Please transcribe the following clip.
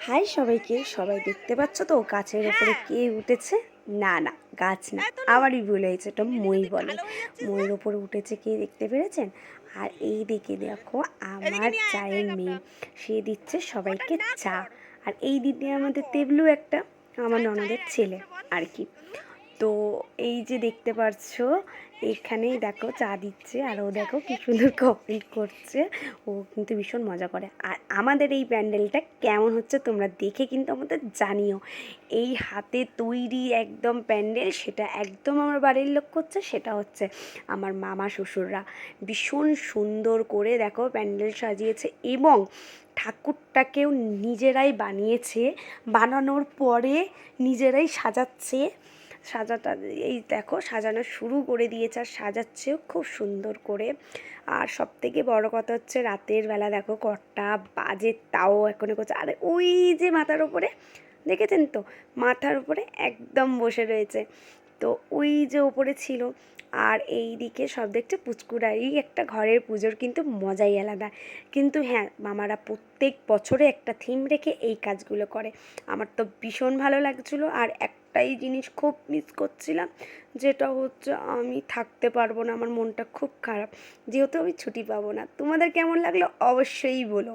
High সবাইকে, সবাই দেখতে পাচ্ছ তো গাছের ওপরে কে উঠেছে? না না, গাছ না, আমারই ভুল হয়েছে, এটা মই বলে। মইয়ের ওপরে উঠেছে কে দেখতে পেরেছেন? আর এই দিকে দেখো আমার চায়ের মেয়ে, সে দিচ্ছে সবাইকে চা। আর এই দিদি আমাদের তেবলু একটা, আমার ননদের ছেলে আর কি। তো এই যে দেখতে পাচ্ছ, এখানেই দেখো চা দিচ্ছে আর ও দেখো কি সুন্দর কমেন্ট করছে। ও কিন্তু ভীষণ মজা করে। আর আমাদের এই প্যান্ডেলটা কেমন হচ্ছে তোমরা দেখে কিন্তু আমাদের জানিও। এই হাতে তৈরি একদম প্যান্ডেল, সেটা একদম আমার বাড়ির লোক করছে, সেটা হচ্ছে আমার মামা শ্বশুররা। ভীষণ সুন্দর করে দেখো প্যান্ডেল সাজিয়েছে এবং ঠাকুরটাকেও নিজেরাই বানিয়েছে। বানানোর পরে নিজেরাই সাজাচ্ছে। সাজাটা এই দেখো সাজানো শুরু করে দিয়েছে আর সাজাচ্ছেও খুব সুন্দর করে। আর সবথেকে বড় কথা হচ্ছে রাতের বেলা দেখো কটা বাজে তাও এখনও করছে। আর ওই যে মাথার ওপরে দেখেছেন তো, মাথার উপরে একদম বসে রয়েছে। তো ওই যে ওপরে ছিল। আর এই দিকে সব দেখছে পুচকুরাই একটা ঘরের পুজোর কিন্তু মজাই আলাদা। কিন্তু হ্যাঁ, মামারা প্রত্যেক বছরে একটা থিম রেখে এই কাজগুলো করে। আমার তো ভীষণ ভালো লাগছিলো। আর একটাই জিনিস খুব মিস করছিলাম, যেটা হচ্ছে আমি থাকতে পারবো না, আমার মনটা খুব খারাপ, যেহেতু আমি ছুটি পাবো না। তোমাদের কেমন লাগলো অবশ্যই বলো।